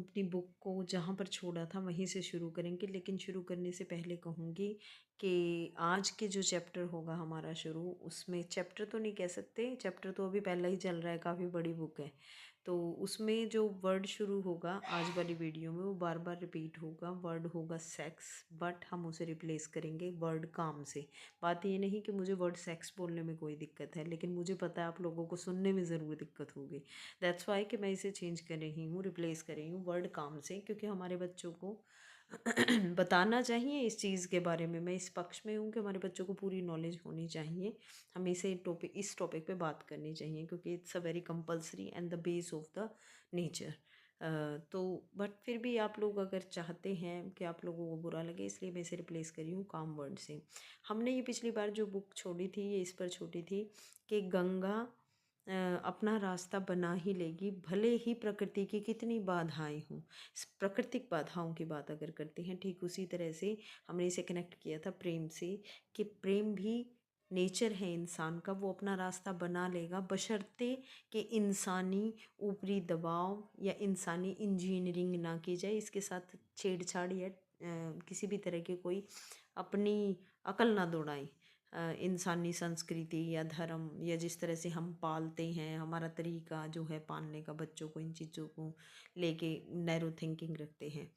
अपनी बुक को जहाँ पर छोड़ा था वहीं से शुरू करेंगे, लेकिन शुरू करने से पहले कहूँगी कि आज के जो चैप्टर होगा हमारा शुरू, उसमें चैप्टर तो नहीं कह सकते, चैप्टर तो अभी पहला ही चल रहा है, काफ़ी बड़ी बुक है। तो उसमें जो वर्ड शुरू होगा आज वाली वीडियो में वो बार बार रिपीट होगा, वर्ड होगा सेक्स, बट हम उसे रिप्लेस करेंगे वर्ड काम से। बात ये नहीं कि मुझे वर्ड सेक्स बोलने में कोई दिक्कत है, लेकिन मुझे पता है आप लोगों को सुनने में ज़रूर दिक्कत होगी। दैट्स वाई कि मैं इसे चेंज कर रही हूँ, रिप्लेस कर रही हूँ वर्ड काम से, क्योंकि हमारे बच्चों को बताना चाहिए इस चीज़ के बारे में। मैं इस पक्ष में हूँ कि हमारे बच्चों को पूरी नॉलेज होनी चाहिए, हमें इस टॉपिक पे बात करनी चाहिए, क्योंकि it's a very compulsory and the base of the nature. तो बट फिर भी आप लोग अगर चाहते हैं कि आप लोगों को बुरा लगे, इसलिए मैं इसे रिप्लेस करी हूँ काम वर्ड से। हमने ये पिछली बार जो बुक छोड़ी थी ये इस पर छोड़ी थी कि गंगा अपना रास्ता बना ही लेगी, भले ही प्रकृति की कितनी बाधाएं हों। प्राकृतिक बाधाओं की बात अगर करते हैं, ठीक उसी तरह से हमने इसे कनेक्ट किया था प्रेम से, कि प्रेम भी नेचर है इंसान का, वो अपना रास्ता बना लेगा, बशर्ते कि इंसानी ऊपरी दबाव या इंसानी इंजीनियरिंग ना की जाए, इसके साथ छेड़छाड़ या किसी भी तरह की कोई अपनी अकल ना दौड़ाएं। इंसानी संस्कृति या धर्म या जिस तरह से हम पालते हैं, हमारा तरीका जो है पालने का बच्चों को, इन चीज़ों को लेके नैरो थिंकिंग रखते हैं।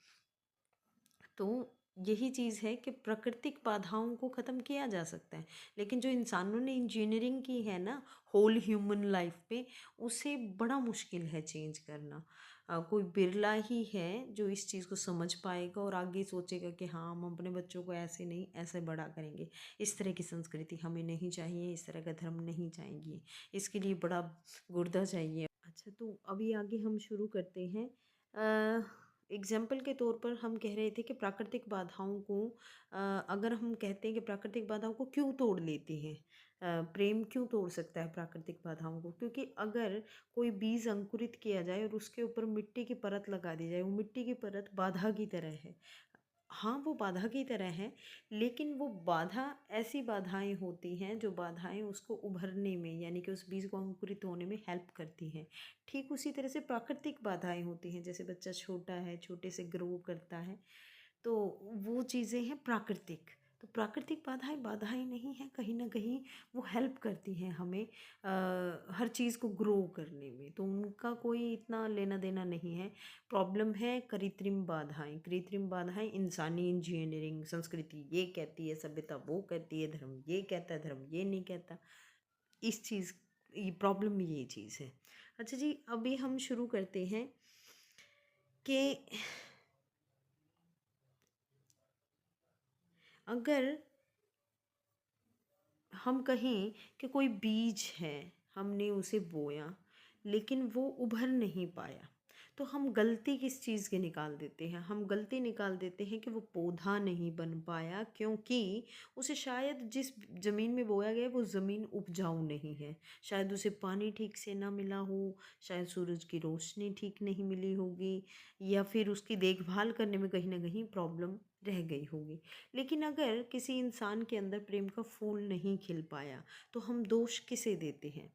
तो यही चीज़ है कि प्राकृतिक बाधाओं को ख़त्म किया जा सकता है, लेकिन जो इंसानों ने इंजीनियरिंग की है ना होल ह्यूमन लाइफ पे, उसे बड़ा मुश्किल है चेंज करना। कोई बिरला ही है जो इस चीज़ को समझ पाएगा और आगे सोचेगा कि हाँ, हम अपने बच्चों को ऐसे नहीं ऐसे बड़ा करेंगे, इस तरह की संस्कृति हमें नहीं चाहिए, इस तरह का धर्म नहीं चाहिए, इसके लिए बड़ा गुर्दा चाहिए। अच्छा, तो अभी आगे हम शुरू करते हैं। एग्जाम्पल के तौर पर हम कह रहे थे कि प्राकृतिक बाधाओं को अगर हम कहते हैं कि प्राकृतिक बाधाओं को क्यों तोड़ लेती हैं, प्रेम क्यों तोड़ सकता है प्राकृतिक बाधाओं को, क्योंकि अगर कोई बीज अंकुरित किया जाए और उसके ऊपर मिट्टी की परत लगा दी जाए, वो मिट्टी की परत बाधा की तरह है। हाँ, वो बाधा की तरह है, लेकिन वो बाधा ऐसी बाधाएं होती हैं जो बाधाएं उसको उभरने में, यानी कि उस बीज को अंकुरित होने में हेल्प करती हैं। ठीक उसी तरह से प्राकृतिक बाधाएं होती हैं, जैसे बच्चा छोटा है, छोटे से ग्रो करता है, तो वो चीज़ें हैं प्राकृतिक। तो प्राकृतिक बाधाएं बाधाएं नहीं हैं, कहीं ना कहीं वो हेल्प करती हैं हमें हर चीज़ को ग्रो करने में, तो उनका कोई इतना लेना देना नहीं है। प्रॉब्लम है कृत्रिम बाधाएं। कृत्रिम बाधाएं इंसानी इंजीनियरिंग, संस्कृति ये कहती है, सभ्यता वो कहती है, धर्म ये कहता है, धर्म ये नहीं कहता। इस चीज़ ये प्रॉब्लम ये चीज़ है। अच्छा जी, अभी हम शुरू करते हैं कि अगर हम कहें कि कोई बीज है, हमने उसे बोया लेकिन वो उभर नहीं पाया, तो हम गलती किस चीज़ की निकाल देते हैं? हम गलती निकाल देते हैं कि वो पौधा नहीं बन पाया, क्योंकि उसे शायद जिस ज़मीन में बोया गया वो ज़मीन उपजाऊ नहीं है, शायद उसे पानी ठीक से ना मिला हो, शायद सूरज की रोशनी ठीक नहीं मिली होगी, या फिर उसकी देखभाल करने में कहीं ना कहीं प्रॉब्लम रह गई होगी। लेकिन अगर किसी इंसान के अंदर प्रेम का फूल नहीं खिल पाया, तो हम दोष किसे देते हैं?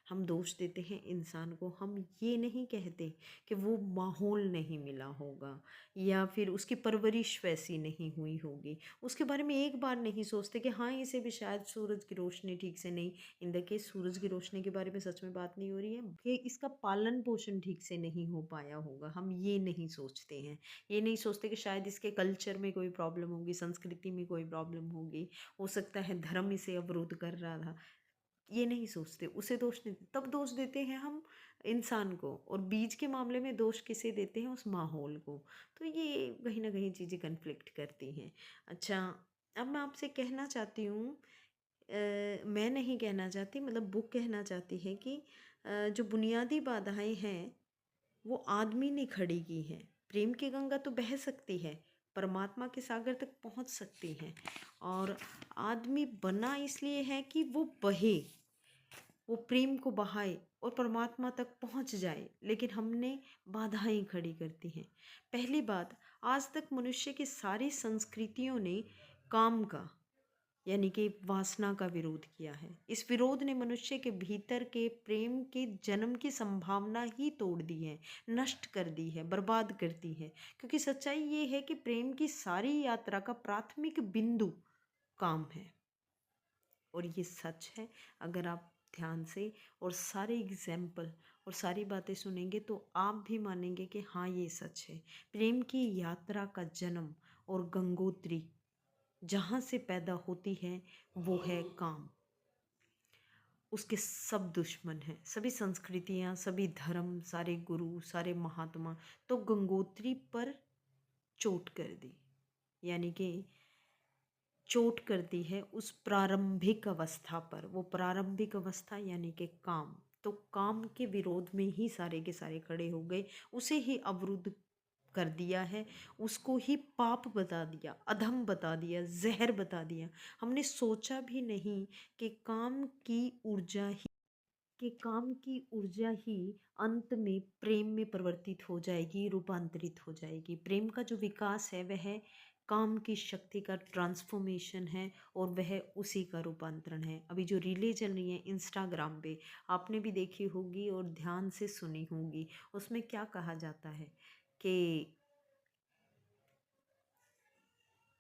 हम दोष देते हैं इंसान को। हम ये नहीं कहते कि वो माहौल नहीं मिला होगा या फिर उसकी परवरिश वैसी नहीं हुई होगी, उसके बारे में एक बार नहीं सोचते कि हाँ, इसे भी शायद सूरज की रोशनी ठीक से नहीं, इन द केस सूरज की रोशनी के बारे में सच में बात नहीं हो रही है कि इसका पालन पोषण ठीक से नहीं हो पाया होगा, हम ये नहीं सोचते हैं। ये नहीं सोचते कि शायद इसके कल्चर में कोई प्रॉब्लम होगी, संस्कृति में कोई प्रॉब्लम होगी, हो सकता है धर्म इसे अवरुद्ध कर रहा था। ये नहीं सोचते, उसे दोष नहीं, तब दोष देते हैं हम इंसान को, और बीज के मामले में दोष किसे देते हैं? उस माहौल को। तो ये कहीं ना कहीं चीज़ें कन्फ्लिक्ट करती हैं। अच्छा, अब मैं आपसे कहना चाहती हूँ, मैं नहीं कहना चाहती, मतलब बुक कहना चाहती है कि जो बुनियादी बाधाएं हैं वो आदमी ने खड़ी की हैं। प्रेम की गंगा तो बह सकती है, परमात्मा के सागर तक पहुंच सकती है, और आदमी बना इसलिए है कि वो बहे, वो प्रेम को बहाए और परमात्मा तक पहुंच जाए, लेकिन हमने बाधाएं खड़ी करती हैं। पहली बात, आज तक मनुष्य की सारी संस्कृतियों ने काम का यानी कि वासना का विरोध किया है। इस विरोध ने मनुष्य के भीतर के प्रेम के जन्म की संभावना ही तोड़ दी है, नष्ट कर दी है, बर्बाद कर दी है। क्योंकि सच्चाई ये है कि प्रेम की सारी यात्रा का प्राथमिक बिंदु काम है, और ये सच है। अगर आप ध्यान से और सारे एग्जाम्पल और सारी बातें सुनेंगे तो आप भी मानेंगे कि हाँ, ये सच है। प्रेम की यात्रा का जन्म और गंगोत्री जहाँ से पैदा होती है वो है काम। उसके सब दुश्मन हैं, सभी संस्कृतियाँ, सभी धर्म, सारे गुरु, सारे महात्मा तो गंगोत्री पर चोट कर दी, यानी कि चोट करती है उस प्रारंभिक अवस्था पर। वो प्रारंभिक अवस्था यानी कि काम, तो काम के विरोध में ही सारे के सारे खड़े हो गए, उसे ही अवरुद्ध कर दिया है, उसको ही पाप बता दिया, अधम बता दिया, जहर बता दिया। हमने सोचा भी नहीं कि काम की ऊर्जा ही अंत में प्रेम में परिवर्तित हो जाएगी, रूपांतरित हो जाएगी। प्रेम का जो विकास है वह काम की शक्ति का ट्रांसफॉर्मेशन है, और वह उसी का रूपांतरण है। अभी जो रीलें चल रही हैं इंस्टाग्राम पे, आपने भी देखी होगी और ध्यान से सुनी होगी। उसमें क्या कहा जाता है कि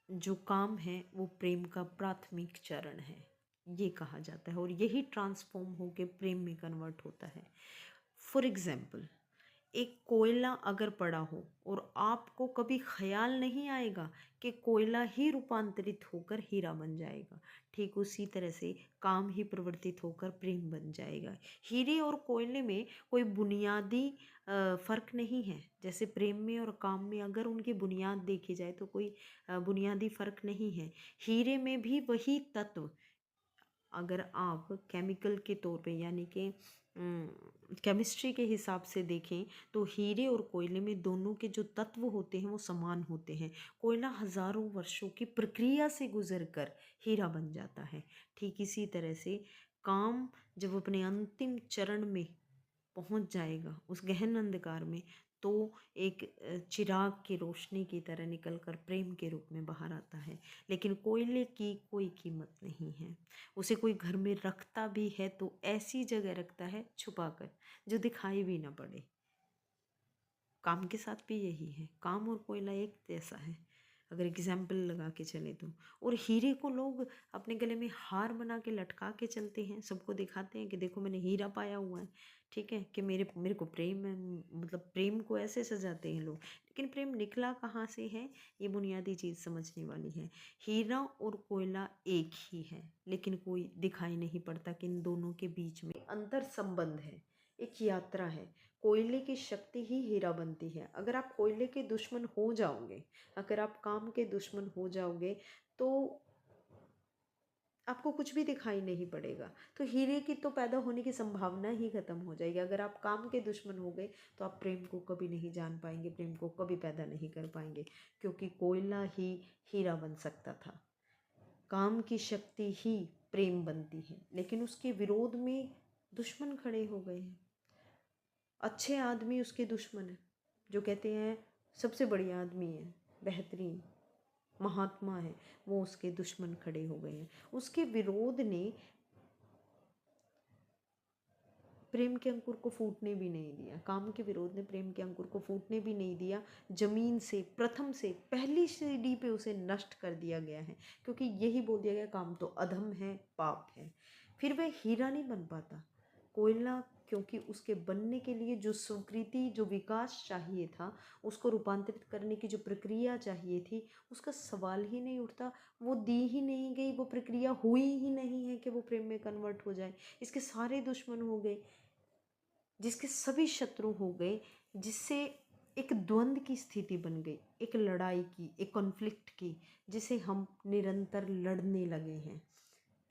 जो काम है वो प्रेम का प्राथमिक चरण है, ये कहा जाता है, और यही ट्रांसफॉर्म होकर प्रेम में कन्वर्ट होता है। फॉर एग्जाम्पल, एक कोयला अगर पड़ा हो और आपको कभी ख्याल नहीं आएगा कि कोयला ही रूपांतरित होकर हीरा बन जाएगा, ठीक उसी तरह से काम ही परिवर्तित होकर प्रेम बन जाएगा। हीरे और कोयले में कोई बुनियादी फ़र्क नहीं है। जैसे प्रेम में और काम में अगर उनकी बुनियाद देखी जाए तो कोई बुनियादी फ़र्क नहीं है। हीरे में भी वही तत्व, अगर आप केमिकल के तौर पे यानी कि केमिस्ट्री के हिसाब से देखें तो हीरे और कोयले में दोनों के जो तत्व होते हैं वो समान होते हैं। कोयला हज़ारों वर्षों की प्रक्रिया से गुजर कर हीरा बन जाता है। ठीक इसी तरह से काम जब अपने अंतिम चरण में पहुंच जाएगा उस गहन अंधकार में, तो एक चिराग की रोशनी की तरह निकलकर प्रेम के रूप में बाहर आता है। लेकिन कोयले की कोई कीमत नहीं है। उसे कोई घर में रखता भी है तो ऐसी जगह रखता है छुपाकर, जो दिखाई भी ना पड़े। काम के साथ भी यही है, काम और कोयला एक जैसा है, अगर एग्जाम्पल लगा के चले तो। और हीरे को लोग अपने गले में हार बना के लटका के चलते हैं, सबको दिखाते हैं कि देखो मैंने हीरा पाया हुआ है, ठीक है, कि मेरे को प्रेम है, मतलब प्रेम को ऐसे सजाते हैं लोग। लेकिन प्रेम निकला कहाँ से है, ये बुनियादी चीज़ समझने वाली है। हीरा और कोयला एक ही है, लेकिन कोई दिखाई नहीं पड़ता कि इन दोनों के बीच में अंतर संबंध है, एक यात्रा है। कोयले की शक्ति ही हीरा बनती है। अगर आप कोयले के दुश्मन हो जाओगे, अगर आप काम के दुश्मन हो जाओगे, तो आपको कुछ भी दिखाई नहीं पड़ेगा, तो हीरे की तो पैदा होने की संभावना ही खत्म हो जाएगी। अगर आप काम के दुश्मन हो गए तो आप प्रेम को कभी नहीं जान पाएंगे, प्रेम को कभी पैदा नहीं कर पाएंगे, क्योंकि कोयला ही हीरा बन सकता था। काम की शक्ति ही प्रेम बनती है, लेकिन उसके विरोध में दुश्मन खड़े हो गए हैं। अच्छे आदमी उसके दुश्मन है, जो कहते हैं सबसे बढ़िया आदमी है, बेहतरीन महात्मा है, वो उसके दुश्मन खड़े हो गए हैं। उसके विरोध ने प्रेम के अंकुर को फूटने भी नहीं दिया, काम के विरोध ने प्रेम के अंकुर को फूटने भी नहीं दिया। जमीन से प्रथम से पहली सीढ़ी पे उसे नष्ट कर दिया गया है, क्योंकि यही बोल दिया गया काम तो अधम है, पाप है। फिर वह हीरा नहीं बन पाता। कोयला, क्योंकि उसके बनने के लिए जो स्वीकृति, जो विकास चाहिए था, उसको रूपांतरित करने की जो प्रक्रिया चाहिए थी, उसका सवाल ही नहीं उठता। वो दी ही नहीं गई, वो प्रक्रिया हुई ही नहीं है कि वो प्रेम में कन्वर्ट हो जाए। इसके सारे दुश्मन हो गए, जिसके सभी शत्रु हो गए, जिससे एक द्वंद्व की स्थिति बन गई, एक लड़ाई की, एक कॉन्फ्लिक्ट की, जिसे हम निरंतर लड़ने लगे हैं।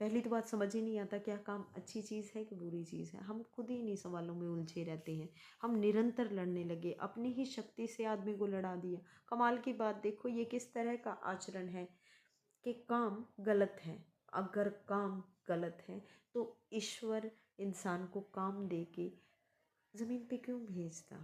पहली तो बात समझ ही नहीं आता क्या काम अच्छी चीज़ है कि बुरी चीज़ है। हम खुद ही इन्हीं सवालों में उलझे रहते हैं। हम निरंतर लड़ने लगे, अपनी ही शक्ति से आदमी को लड़ा दिया। कमाल की बात देखो, ये किस तरह का आचरण है कि काम गलत है। अगर काम गलत है तो ईश्वर इंसान को काम दे के ज़मीन पे क्यों भेजता,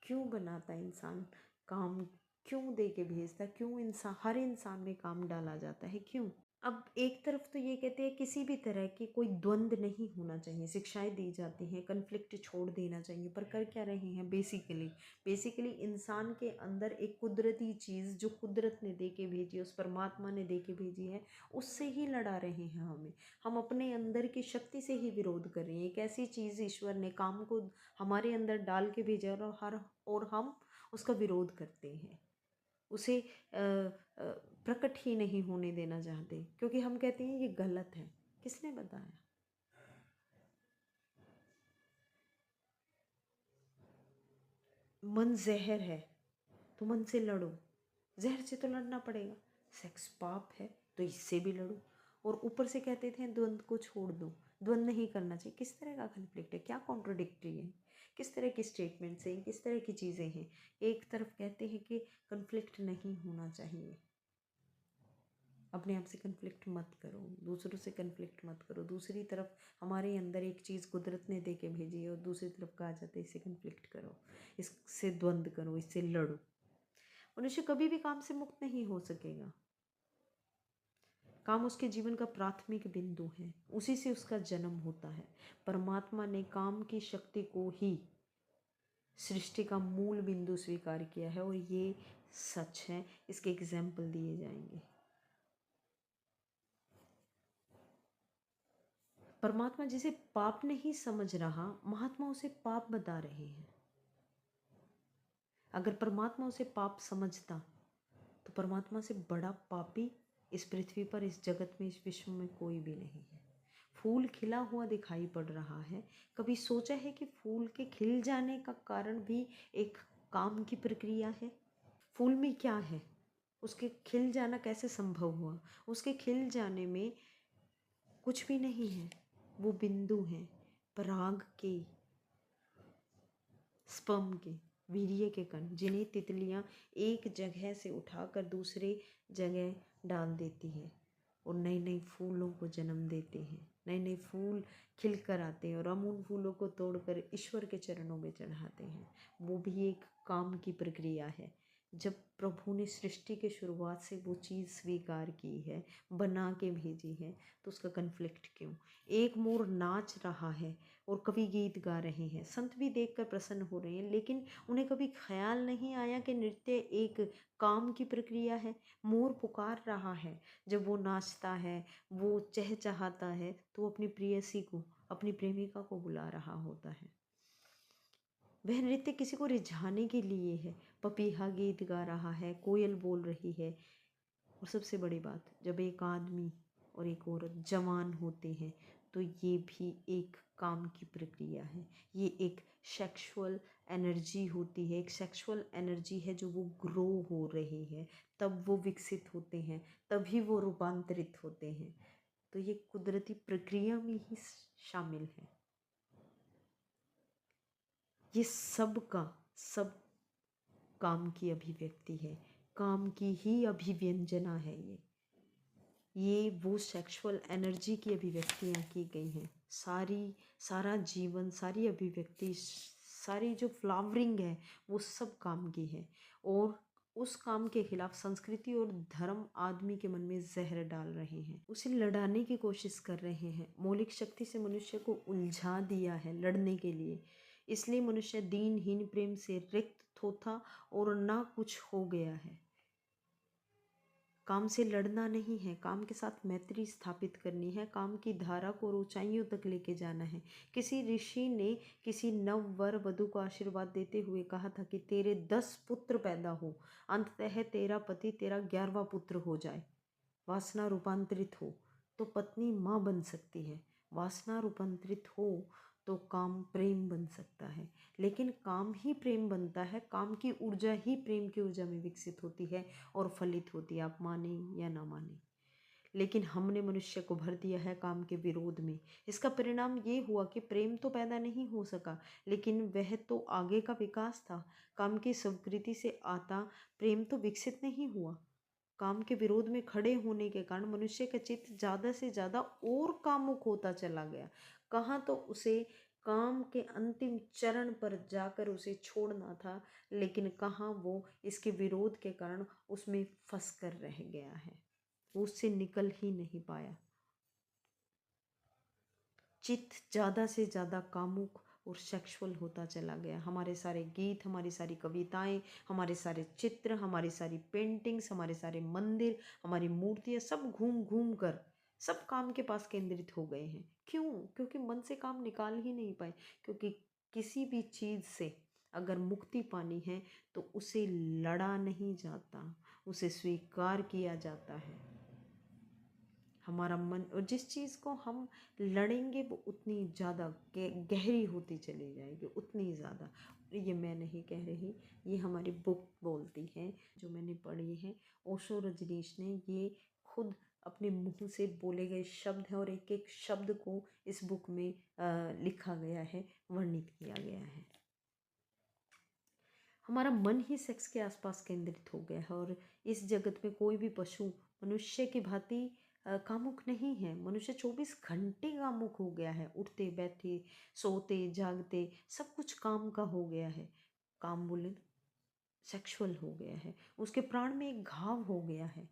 क्यों बनाता इंसान काम क्यों दे के भेजता है? क्यों इंसान, हर इंसान में काम डाला जाता है, क्यों? अब एक तरफ तो ये कहते हैं किसी भी तरह की कोई द्वंद्व नहीं होना चाहिए, शिक्षाएं दी जाती हैं, कन्फ्लिक्ट छोड़ देना चाहिए, पर कर क्या रहे हैं? बेसिकली इंसान के अंदर एक कुदरती चीज़ जो कुदरत ने दे के भेजी है, उस परमात्मा ने दे के भेजी है, उससे ही लड़ा रहे हैं हमें। हम अपने अंदर की शक्ति से ही विरोध कर रहे हैं। एक ऐसी चीज़ ईश्वर ने काम को हमारे अंदर डाल के भेजा और हम उसका विरोध करते हैं, उसे प्रकट ही नहीं होने देना चाहते, क्योंकि हम कहते हैं ये गलत है। किसने बताया? मन जहर है तो मन से लड़ो, जहर से तो लड़ना पड़ेगा। सेक्स पाप है तो इससे भी लड़ो, और ऊपर से कहते थे द्वंद्व को छोड़ दो, द्वंद्व नहीं करना चाहिए। किस तरह का कन्फ्लिक्ट है? क्या कॉन्ट्रोडिक्टरी है? किस तरह की स्टेटमेंट्स हैं? किस तरह की चीज़ें हैं? एक तरफ कहते हैं कि कन्फ्लिक्ट नहीं होना चाहिए, अपने आप से कन्फ्लिक्ट मत करो, दूसरों से कन्फ्लिक्ट मत करो। दूसरी तरफ हमारे अंदर एक चीज़ कुदरत ने दे के भेजी है और दूसरी तरफ कहा जाता है इससे कन्फ्लिक्ट करो, इससे द्वंद्व करो, इससे लड़ो। मनुष्य कभी भी काम से मुक्त नहीं हो सकेगा। काम उसके जीवन का प्राथमिक बिंदु है, उसी से उसका जन्म होता है। परमात्मा ने काम की शक्ति को ही सृष्टि का मूल बिंदु स्वीकार किया है, और ये सच है। इसके एग्जाम्पल दिए जाएंगे। परमात्मा जिसे पाप नहीं समझ रहा, महात्मा उसे पाप बता रहे हैं। अगर परमात्मा उसे पाप समझता तो परमात्मा से बड़ा पापी इस पृथ्वी पर, इस जगत में, इस विश्व में कोई भी नहीं है। फूल खिला हुआ दिखाई पड़ रहा है, कभी सोचा है कि फूल के खिल जाने का कारण भी एक काम की प्रक्रिया है? फूल में क्या है? उसके खिल जाना कैसे संभव हुआ? उसके खिल जाने में कुछ भी नहीं है, वो बिंदु हैं पराग के, स्पर्म के, वीर्य के कण, जिन्हें तितलियां एक जगह से उठाकर दूसरे जगह डाल देती है और नए नए फूलों को जन्म देते हैं। नए नए फूल खिल कर आते हैं और हम उन फूलों को तोड़कर ईश्वर के चरणों में चढ़ाते हैं। वो भी एक काम की प्रक्रिया है। जब प्रभु ने सृष्टि के शुरुआत से वो चीज़ स्वीकार की है, बना के भेजी है, तो उसका कन्फ्लिक्ट क्यों? एक मोर नाच रहा है और कवि गीत गा रहे हैं, संत भी देखकर प्रसन्न हो रहे हैं, लेकिन उन्हें कभी ख्याल नहीं आया कि नृत्य एक काम की प्रक्रिया है। मोर पुकार रहा है, जब वो नाचता है, वो चहचहाता है, तो वो अपनी प्रेयसी को, अपनी प्रेमिका को बुला रहा होता है। वह नृत्य किसी को रिझाने के लिए है। पपीहा गीत गा रहा है, कोयल बोल रही है, और सबसे बड़ी बात, जब एक आदमी और एक औरत जवान होते हैं तो ये भी एक काम की प्रक्रिया है। ये एक सेक्सुअल एनर्जी होती है, एक सेक्सुअल एनर्जी है जो वो ग्रो हो रही है, तब वो विकसित होते हैं, तभी वो रूपांतरित होते हैं। तो ये कुदरती प्रक्रिया में ही शामिल है। ये सब का सब काम की अभिव्यक्ति है, काम की ही अभिव्यंजना है। ये वो सेक्सुअल एनर्जी की अभिव्यक्तियाँ की गई हैं। सारा जीवन, सारी अभिव्यक्ति, सारी जो फ्लावरिंग है, वो सब काम की है। और उस काम के खिलाफ संस्कृति और धर्म आदमी के मन में जहर डाल रहे हैं, उसे लड़ाने की कोशिश कर रहे हैं। मौलिक शक्ति से मनुष्य को उलझा दिया है लड़ने के लिए, इसलिए मनुष्य दीनहीन, प्रेम से रिक्त, थोथा और ना कुछ हो गया है। काम से लड़ना नहीं है, काम के साथ मैत्री स्थापित करनी है, काम की धारा को ऊंचाइयों तक लेके जाना है। किसी ऋषि ने किसी नव वर वधु को आशीर्वाद देते हुए कहा था कि तेरे 10 पुत्र पैदा हो, अंततः तेरा पति तेरा 11वां पुत्र हो जाए। वासना रूपांतरित हो तो पत्नी माँ बन सकती है, वासना रूपांतरित हो तो काम प्रेम बन सकता है। लेकिन काम ही प्रेम बनता है, काम की ऊर्जा ही प्रेम की ऊर्जा में विकसित होती है और फलित होती है, आप माने या ना माने। लेकिन हमने मनुष्य को भर दिया है काम के विरोध में। इसका परिणाम ये हुआ कि प्रेम तो पैदा नहीं हो सका, लेकिन वह तो आगे का विकास था। काम की स्वीकृति से आता प्रेम तो विकसित नहीं हुआ। काम के विरोध में खड़े होने के कारण मनुष्य का चित्त ज़्यादा से ज़्यादा और कामुक होता चला गया। कहाँ तो उसे काम के अंतिम चरण पर जाकर उसे छोड़ना था, लेकिन कहाँ वो इसके विरोध के कारण उसमें फंस कर रह गया है, वो उससे निकल ही नहीं पाया। चित्त ज़्यादा से ज़्यादा कामुक और सेक्सुअल होता चला गया। हमारे सारे गीत, हमारी सारी कविताएं, हमारे सारे चित्र, हमारी सारी पेंटिंग्स, हमारे सारे मंदिर, हमारी मूर्तियाँ सब घूम घूम कर सब काम के पास केंद्रित हो गए हैं। क्यों? क्योंकि मन से काम निकाल ही नहीं पाए। क्योंकि किसी भी चीज़ से अगर मुक्ति पानी है तो उसे लड़ा नहीं जाता, उसे स्वीकार किया जाता है। हमारा मन, और जिस चीज़ को हम लड़ेंगे वो उतनी ज़्यादा गहरी होती चली जाएगी, उतनी ज़्यादा। ये मैं नहीं कह रही, ये हमारी बुक बोलती है जो मैंने पढ़ी है। ओशो रजनीश ने ये खुद अपने मुंह से बोले गए शब्द हैं और एक एक शब्द को इस बुक में लिखा गया है, वर्णित किया गया है। हमारा मन ही सेक्स के आसपास केंद्रित हो गया है और इस जगत में कोई भी पशु मनुष्य की भांति कामुक नहीं है। मनुष्य 24 घंटे कामुक हो गया है, उठते बैठे सोते जागते सब कुछ काम का हो गया है। काम बोले सेक्सुअल हो गया है, उसके प्राण में एक घाव हो गया है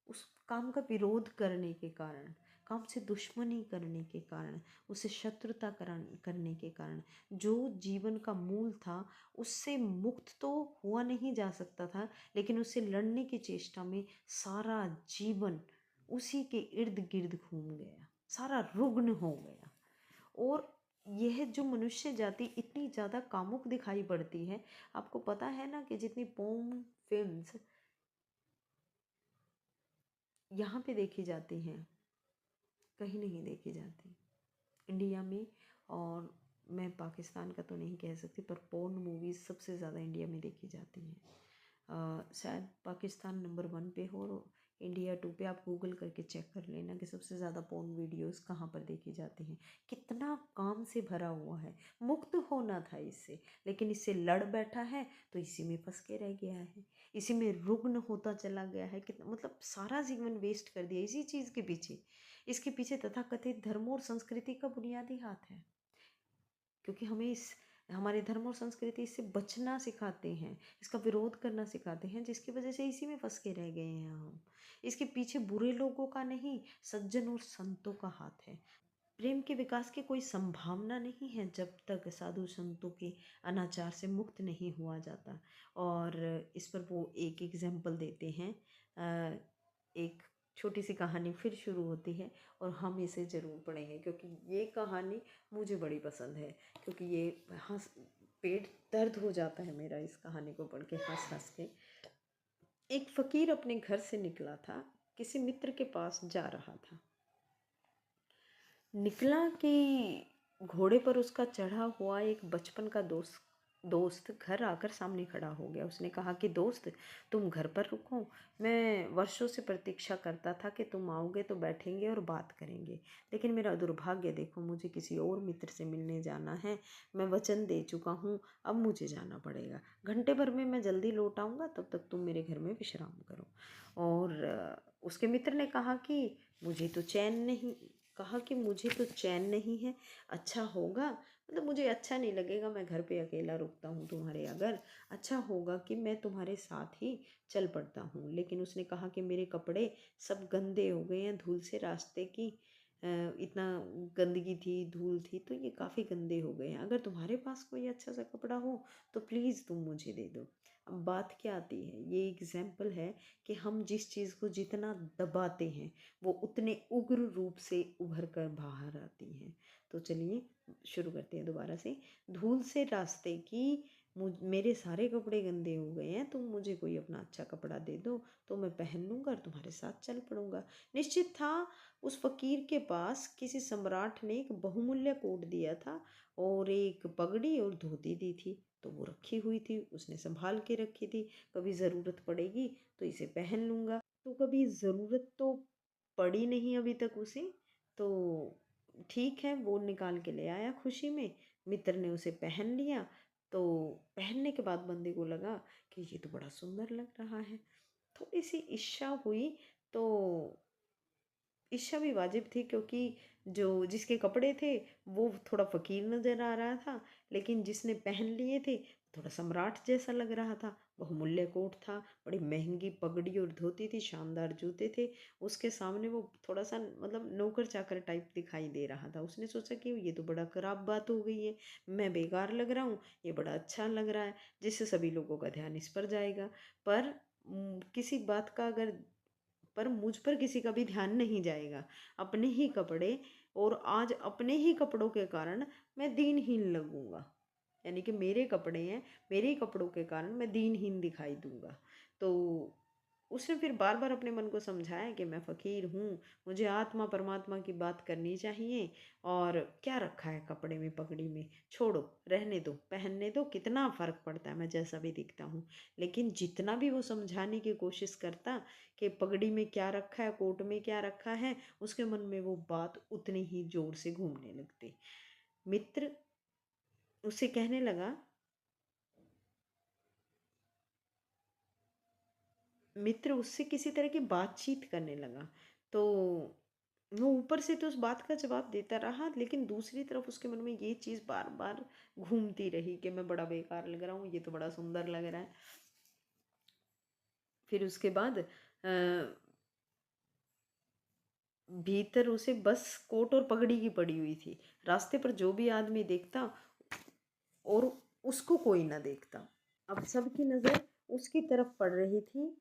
उस काम का विरोध करने के कारण, काम से दुश्मनी करने के कारण, उसे शत्रुता करने के कारण। जो जीवन का मूल था उससे मुक्त तो हुआ नहीं जा सकता था, लेकिन उससे लड़ने की चेष्टा में सारा जीवन उसी के इर्द गिर्द घूम गया, सारा रुग्ण हो गया। और यह जो मनुष्य जाति इतनी ज़्यादा कामुक दिखाई पड़ती है, आपको पता है ना कि जितनी पोर्न फिल्म्स यहाँ पे देखी जाती हैं कहीं नहीं देखी जाती इंडिया में। और मैं पाकिस्तान का तो नहीं कह सकती, पर पोर्न मूवीज़ सबसे ज़्यादा इंडिया में देखी जाती हैं। शायद पाकिस्तान नंबर 1 पे हो और इंडिया 2 पे। आप गूगल करके चेक कर लेना कि सबसे ज़्यादा पोर्न वीडियोस कहाँ पर देखी जाती हैं। कितना काम से भरा हुआ है, मुक्त होना था इससे, लेकिन इससे लड़ बैठा है तो इसी में फंस के रह गया है, इसी में रुग्ण होता चला गया है। कितना मतलब सारा जीवन वेस्ट कर दिया इसी चीज़ के पीछे। इसके पीछे तथाकथित धर्म और संस्कृति का बुनियादी हाथ है, क्योंकि हमें इस हमारे धर्म और संस्कृति इससे बचना सिखाते हैं, इसका विरोध करना सिखाते हैं, जिसकी वजह से इसी में फंस के रह गए हैं हम। इसके पीछे बुरे लोगों का नहीं, सज्जन और संतों का हाथ है। प्रेम के विकास की कोई संभावना नहीं है जब तक साधु संतों के अनाचार से मुक्त नहीं हुआ जाता। और इस पर वो एक एग्जाम्पल देते हैं। एक छोटी सी कहानी फिर शुरू होती है और हम इसे ज़रूर पढ़ेंगे, क्योंकि ये कहानी मुझे बड़ी पसंद है। क्योंकि ये हंस पेट दर्द हो जाता है मेरा इस कहानी को पढ़ के, हंस हंस के। एक फ़कीर अपने घर से निकला था, किसी मित्र के पास जा रहा था। निकला कि घोड़े पर उसका चढ़ा हुआ एक बचपन का दोस्त घर आकर सामने खड़ा हो गया। उसने कहा कि दोस्त, तुम घर पर रुको, मैं वर्षों से प्रतीक्षा करता था कि तुम आओगे तो बैठेंगे और बात करेंगे, लेकिन मेरा दुर्भाग्य देखो, मुझे किसी और मित्र से मिलने जाना है। मैं वचन दे चुका हूँ, अब मुझे जाना पड़ेगा। घंटे भर में मैं जल्दी लौट आऊँगा, तब तक तुम मेरे घर में विश्राम करो। और उसके मित्र ने कहा कि मुझे तो चैन नहीं है। अच्छा होगा, मतलब मुझे अच्छा नहीं लगेगा मैं घर पे अकेला रुकता हूँ तुम्हारे, अगर अच्छा होगा कि मैं तुम्हारे साथ ही चल पड़ता हूँ। लेकिन उसने कहा कि मेरे कपड़े सब गंदे हो गए हैं धूल से, रास्ते की इतना गंदगी थी, धूल थी, तो ये काफ़ी गंदे हो गए हैं। अगर तुम्हारे पास कोई अच्छा सा कपड़ा हो तो प्लीज़ तुम मुझे दे दो। अब बात क्या आती है, ये एग्जाम्पल है कि हम जिस चीज़ को जितना दबाते हैं वो उतने उग्र रूप से उभर कर बाहर आती हैं। तो चलिए शुरू करते हैं दोबारा से। धूल से रास्ते की, मेरे सारे कपड़े गंदे हो गए हैं, तुम मुझे कोई अपना अच्छा कपड़ा दे दो तो मैं पहन लूँगा और तुम्हारे साथ चल पड़ूँगा। निश्चित था उस फकीर के पास किसी सम्राट ने एक बहुमूल्य कोट दिया था और एक पगड़ी और धोती दी थी, तो वो रखी हुई थी, उसने संभाल के रखी थी। कभी ज़रूरत पड़ेगी तो इसे पहन लूँगा। तो कभी ज़रूरत तो पड़ी नहीं अभी तक उसे, तो ठीक है, वो निकाल के ले आया खुशी में। मित्र ने उसे पहन लिया, तो पहनने के बाद बंदे को लगा कि ये तो बड़ा सुंदर लग रहा है। थोड़ी सी इच्छा हुई तो इच्छा भी वाजिब थी, क्योंकि जो जिसके कपड़े थे वो थोड़ा फ़कीर नज़र आ रहा था, लेकिन जिसने पहन लिए थे थोड़ा सम्राट जैसा लग रहा था। बहुमूल्य कोट था, बड़ी महंगी पगड़ी और धोती थी, शानदार जूते थे। उसके सामने वो थोड़ा-सा मतलब नौकर-चाकर टाइप दिखाई दे रहा था। उसने सोचा कि ये तो बड़ा ख़राब बात हो गई है, मैं बेकार लग रहा हूँ, ये बड़ा अच्छा लग रहा है, जिससे सभी लोगों का ध्यान इस पर जाएगा। पर किसी बात का अगर पर मुझ पर किसी का भी ध्यान नहीं जाएगा। अपने ही कपड़े, और आज अपने ही कपड़ों के कारण मैं दीनहीन लगूँगा। यानी कि मेरे कपड़े हैं, मेरे ही कपड़ों के कारण मैं दीनहीन दिखाई दूँगा। तो उसने फिर बार-बार अपने मन को समझाया कि मैं फ़कीर हूँ, मुझे आत्मा परमात्मा की बात करनी चाहिए, और क्या रखा है कपड़े में, पगड़ी में, छोड़ो, रहने दो, पहनने दो, कितना फ़र्क पड़ता है मैं जैसा भी दिखता हूँ। लेकिन जितना भी वो समझाने की कोशिश करता कि पगड़ी में क्या रखा है, कोट में क्या रखा है, उसके मन में वो बात उतनी ही ज़ोर से घूमने लगती। मित्र उससे कहने लगा, मित्र उससे किसी तरह की बातचीत करने लगा। तो वो ऊपर से तो उस बात का जवाब देता रहा, लेकिन दूसरी तरफ उसके मन में ये चीज़ बार-बार घूमती रही कि मैं बड़ा बेकार लग रहा हूँ, ये तो बड़ा सुंदर लग रहा है। फिर उसके बाद भीतर उसे बस कोट और पगड़ी की पड़ी हुई थी। रास्ते पर जो भी आदमी देखता और उसको कोई ना देखता। अब सबकी नज़र उसकी तरफ पड़ रही थी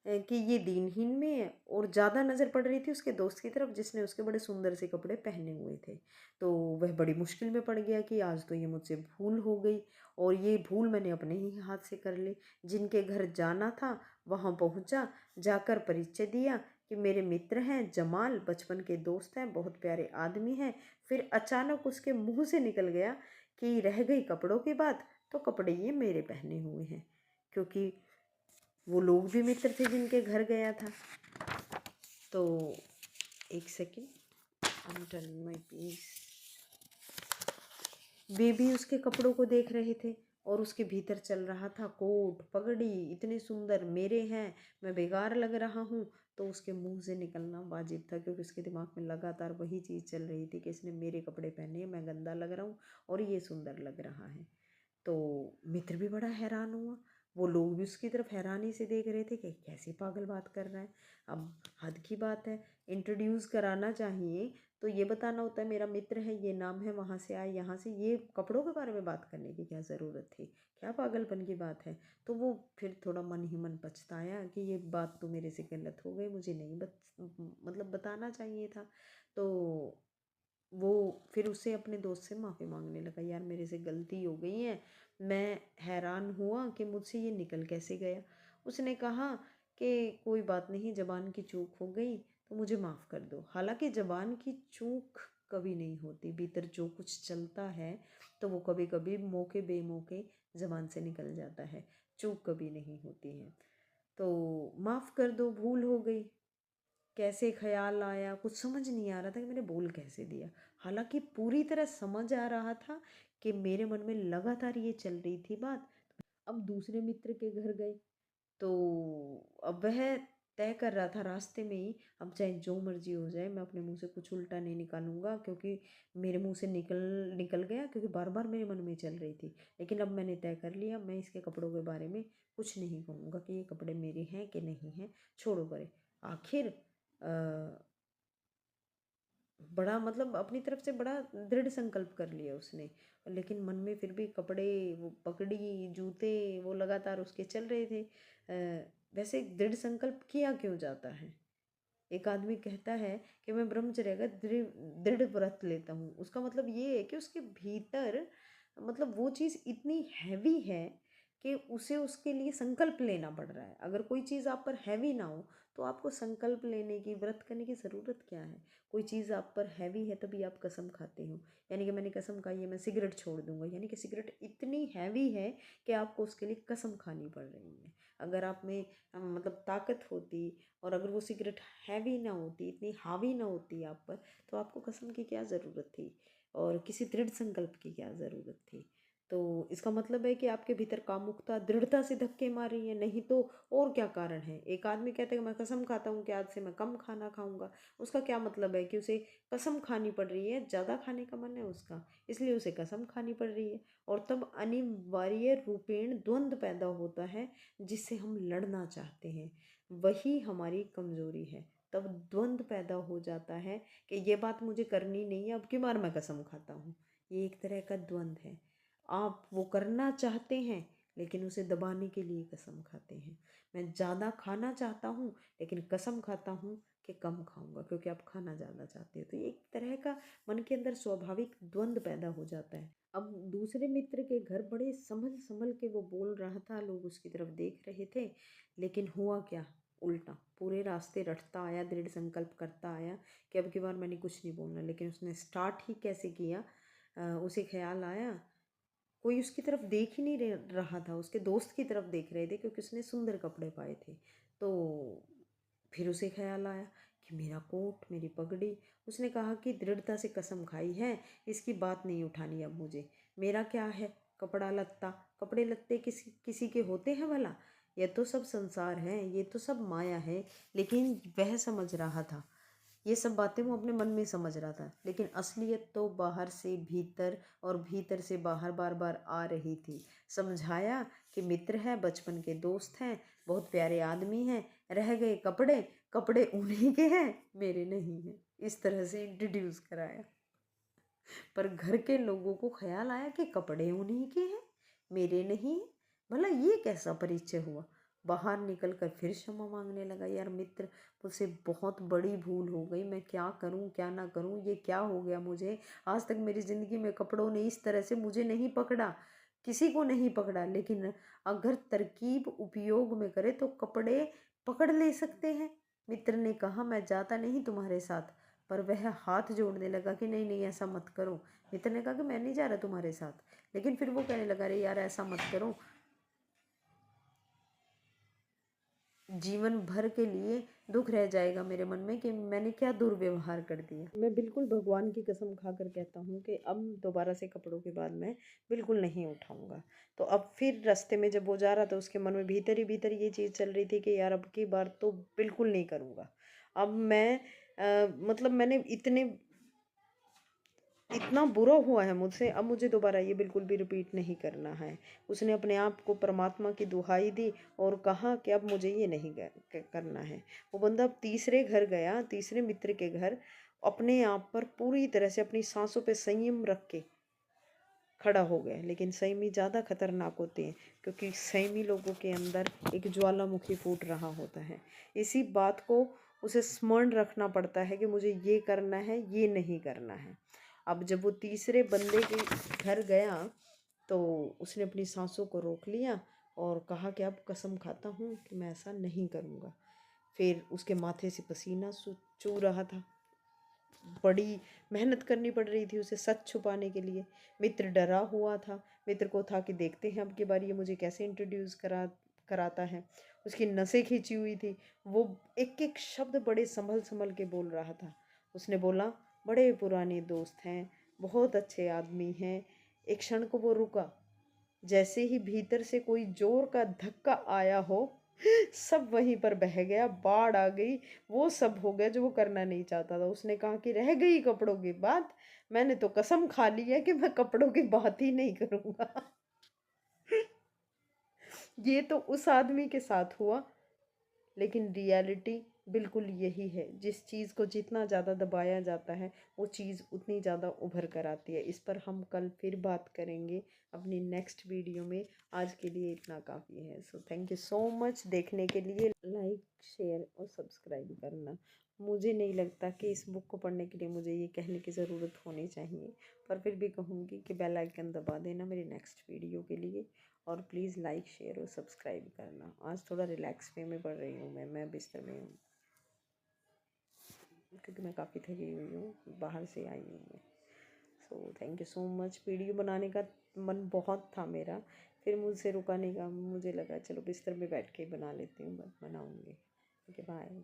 कि ये दीनहीन में है, और ज़्यादा नज़र पड़ रही थी उसके दोस्त की तरफ जिसने उसके बड़े सुंदर से कपड़े पहने हुए थे। तो वह बड़ी मुश्किल में पड़ गया कि आज तो ये मुझसे भूल हो गई, और ये भूल मैंने अपने ही हाथ से कर ली। जिनके घर जाना था वहाँ पहुँचा, जाकर परिचय दिया कि मेरे मित्र हैं जमाल, बचपन के दोस्त हैं, बहुत प्यारे आदमी हैं। फिर अचानक उसके मुँह से निकल गया कि रह गई कपड़ों की बात, तो कपड़े ये मेरे पहने हुए हैं, क्योंकि वो लोग भी मित्र थे जिनके घर गया था। तो एक second, I am turning my page. वे भी उसके कपड़ों को देख रहे थे, और उसके भीतर चल रहा था कोट पगड़ी इतने सुंदर मेरे हैं, मैं बेकार लग रहा हूँ। तो उसके मुंह से निकलना वाजिब था, क्योंकि उसके दिमाग में लगातार वही चीज़ चल रही थी कि इसने मेरे कपड़े पहने हैं, मैं गंदा लग रहा हूँ और ये सुंदर लग रहा है। तो मित्र भी बड़ा हैरान हुआ, वो लोग भी उसकी तरफ हैरानी से देख रहे थे कि कैसी पागल बात कर रहा है। अब हद की बात है, इंट्रोड्यूस कराना चाहिए तो ये बताना होता है मेरा मित्र है, ये नाम है, वहाँ से आए, यहाँ से, ये कपड़ों के बारे में बात करने की क्या ज़रूरत थी, क्या पागलपन की बात है। तो वो फिर थोड़ा मन ही मन पछताया कि ये बात तो मेरे से गलत हो गई, मुझे नहीं मतलब बताना चाहिए था। तो वो फिर उससे अपने दोस्त से माफ़ी मांगने लगा, यार मेरे से गलती हो गई है, मैं हैरान हुआ कि मुझसे ये निकल कैसे गया। उसने कहा कि कोई बात नहीं, ज़बान की चूक हो गई तो मुझे माफ़ कर दो। हालांकि ज़बान की चूक कभी नहीं होती, भीतर जो कुछ चलता है तो वो कभी कभी मौके बेमौके ज़बान से निकल जाता है, चूक कभी नहीं होती है। तो माफ़ कर दो, भूल हो गई, कैसे ख़्याल आया कुछ समझ नहीं आ रहा था कि मैंने बोल कैसे दिया। हालांकि पूरी तरह समझ आ रहा था कि मेरे मन में लगातार ये चल रही थी बात। अब दूसरे मित्र के घर गए, तो अब वह तय कर रहा था रास्ते में ही, अब चाहे जो मर्जी हो जाए मैं अपने मुंह से कुछ उल्टा नहीं निकालूंगा, क्योंकि मेरे मुंह से निकल निकल गया, क्योंकि बार बार मेरे मन में चल रही थी। लेकिन अब मैंने तय कर लिया, मैं इसके कपड़ों के बारे में कुछ नहीं कहूँगा कि ये कपड़े मेरे हैं कि नहीं हैं, छोड़ो परे। आखिर बड़ा मतलब अपनी तरफ से बड़ा दृढ़ संकल्प कर लिया उसने। लेकिन मन में फिर भी कपड़े, वो पगड़ी, जूते, वो लगातार उसके चल रहे थे। वैसे दृढ़ संकल्प किया क्यों जाता है? एक आदमी कहता है कि मैं ब्रह्मचर्य का दृढ़ दृढ़ व्रत लेता हूँ, उसका मतलब ये है कि उसके भीतर मतलब वो चीज़ इतनी हैवी है कि उसे उसके लिए संकल्प लेना पड़ रहा है। अगर कोई चीज़ आप पर हैवी ना हो तो आपको संकल्प लेने की, व्रत करने की ज़रूरत क्या है? कोई चीज़ आप पर हैवी है तभी आप कसम खाते हो। यानी कि मैंने कसम खाई है मैं सिगरेट छोड़ दूंगा, यानी कि सिगरेट इतनी हैवी है कि आपको उसके लिए कसम खानी पड़ रही है। अगर आप में मतलब ताकत होती, और अगर वो सिगरेट हैवी ना होती, इतनी हावी ना होती आप पर, तो आपको कसम की क्या ज़रूरत थी और किसी दृढ़ संकल्प की क्या ज़रूरत थी। तो इसका मतलब है कि आपके भीतर कामुकता दृढ़ता से धक्के मार रही है, नहीं तो और क्या कारण है। एक आदमी कहता है कि मैं कसम खाता हूँ कि आज से मैं कम खाना खाऊंगा, उसका क्या मतलब है कि उसे कसम खानी पड़ रही है, ज़्यादा खाने का मन है उसका, इसलिए उसे कसम खानी पड़ रही है। और तब अनिवार्य रूपेण द्वंद्व पैदा होता है जिससे हम लड़ना चाहते हैं, वही हमारी कमजोरी है। तब द्वंद्व पैदा हो जाता है कि ये बात मुझे करनी नहीं है, अब की बार मैं कसम खाता हूँ। ये एक तरह का द्वंद्व है। आप वो करना चाहते हैं लेकिन उसे दबाने के लिए कसम खाते हैं। मैं ज़्यादा खाना चाहता हूँ लेकिन कसम खाता हूँ कि कम खाऊंगा, क्योंकि आप खाना ज़्यादा चाहते हो। तो ये एक तरह का मन के अंदर स्वाभाविक द्वंद्व पैदा हो जाता है। अब दूसरे मित्र के घर बड़े संभल संभल के वो बोल रहा था, लोग उसकी तरफ देख रहे थे, लेकिन हुआ क्या, उल्टा पूरे रास्ते रटता आया, दृढ़ संकल्प करता आया कि अब की बार मैंने कुछ नहीं बोलना। लेकिन उसने स्टार्ट ही कैसे किया, उसे ख्याल आया, कोई उसकी तरफ देख ही नहीं रहा था, उसके दोस्त की तरफ देख रहे थे क्योंकि उसने सुंदर कपड़े पाए थे। तो फिर उसे ख्याल आया कि मेरा कोट, मेरी पगड़ी। उसने कहा कि दृढ़ता से कसम खाई है, इसकी बात नहीं उठानी अब मुझे। मेरा क्या है कपड़ा लत्ता, कपड़े लत्ते किसी किसी के होते हैं भला, ये तो सब संसार है, ये तो सब माया है। लेकिन वह समझ रहा था, ये सब बातें वो अपने मन में समझ रहा था, लेकिन असलियत तो बाहर से भीतर और भीतर से बाहर बार बार आ रही थी। समझाया कि मित्र है, बचपन के दोस्त हैं, बहुत प्यारे आदमी हैं, रह गए कपड़े, कपड़े उन्हीं के हैं, मेरे नहीं हैं। इस तरह से इंट्रोड्यूस कराया। पर घर के लोगों को ख्याल आया कि कपड़े उन्हीं के हैं, मेरे नहीं हैं। भला ये कैसा परिचय हुआ। बाहर निकल कर फिर क्षमा मांगने लगा, यार मित्र मुझसे बहुत बड़ी भूल हो गई, मैं क्या करूं क्या ना करूं, ये क्या हो गया मुझे। आज तक मेरी ज़िंदगी में कपड़ों ने इस तरह से मुझे नहीं पकड़ा, किसी को नहीं पकड़ा, लेकिन अगर तरकीब उपयोग में करे तो कपड़े पकड़ ले सकते हैं। मित्र ने कहा, मैं जाता नहीं तुम्हारे साथ, पर वह हाथ जोड़ने लगा कि नहीं नहीं ऐसा मत करो। मित्र ने कहा कि मैं नहीं जा रहा तुम्हारे साथ, लेकिन फिर वो कहने लगा, अरे यार ऐसा मत करो, जीवन भर के लिए दुख रह जाएगा मेरे मन में कि मैंने क्या दुर्व्यवहार कर दिया। मैं बिल्कुल भगवान की कसम खाकर कहता हूँ कि अब दोबारा से कपड़ों के बाद मैं बिल्कुल नहीं उठाऊंगा। तो अब फिर रास्ते में जब वो जा रहा था, उसके मन में भीतर ही भीतर ये चीज़ चल रही थी कि यार अब की बार तो बिल्कुल नहीं करूँगा। अब मैं मतलब मैंने इतना बुरा हुआ है मुझसे, अब मुझे दोबारा ये बिल्कुल भी रिपीट नहीं करना है। उसने अपने आप को परमात्मा की दुहाई दी और कहा कि अब मुझे ये नहीं करना है। वो बंदा तीसरे घर गया, तीसरे मित्र के घर, अपने आप पर पूरी तरह से अपनी सांसों पे संयम रख के खड़ा हो गया। लेकिन संयमी ज़्यादा खतरनाक होते हैं, क्योंकि संयमी लोगों के अंदर एक ज्वालामुखी फूट रहा होता है। इसी बात को उसे स्मरण रखना पड़ता है कि मुझे ये करना है, ये नहीं करना है। अब जब वो तीसरे बंदे के घर गया तो उसने अपनी सांसों को रोक लिया और कहा कि अब कसम खाता हूँ कि मैं ऐसा नहीं करूँगा। फिर उसके माथे से पसीना चू रहा था, बड़ी मेहनत करनी पड़ रही थी उसे सच छुपाने के लिए। मित्र डरा हुआ था, मित्र को था कि देखते हैं अब की बार ये मुझे कैसे इंट्रोड्यूस कराता है। उसकी नसें खींची हुई थी, वो एक एक शब्द बड़े संभल संभल के बोल रहा था। उसने बोला, बड़े पुराने दोस्त हैं, बहुत अच्छे आदमी हैं। एक क्षण को वो रुका, जैसे ही भीतर से कोई जोर का धक्का आया हो, सब वहीं पर बह गया, बाढ़ आ गई, वो सब हो गया जो वो करना नहीं चाहता था। उसने कहा कि रह गई कपड़ों की बात, मैंने तो कसम खा ली है कि मैं कपड़ों की बात ही नहीं करूँगा। ये तो उस आदमी के साथ हुआ, लेकिन रियलिटी बिल्कुल यही है। जिस चीज़ को जितना ज़्यादा दबाया जाता है वो चीज़ उतनी ज़्यादा उभर कर आती है। इस पर हम कल फिर बात करेंगे अपनी नेक्स्ट वीडियो में। आज के लिए इतना काफ़ी है। So thank you so much देखने के लिए। लाइक, शेयर और सब्सक्राइब करना। मुझे नहीं लगता कि इस बुक को पढ़ने के लिए मुझे ये कहने की ज़रूरत होनी चाहिए, पर फिर भी कहूँगी कि बेल आइकन दबा देना मेरी नेक्स्ट वीडियो के लिए, और प्लीज़ लाइक, शेयर और सब्सक्राइब करना। आज थोड़ा रिलैक्स वे में पढ़ रही हूँ मैं बिस्तर में हूँ, क्योंकि मैं काफ़ी थकी हुई हूँ, बाहर से आई हूँ मैं। So thank you so much. Video बनाने का मन बहुत था मेरा, फिर मुझसे रुका नहीं गया, मुझे लगा चलो बिस्तर में बैठ के ही बना लेती हूँ, बनाऊँगी। Okay bye.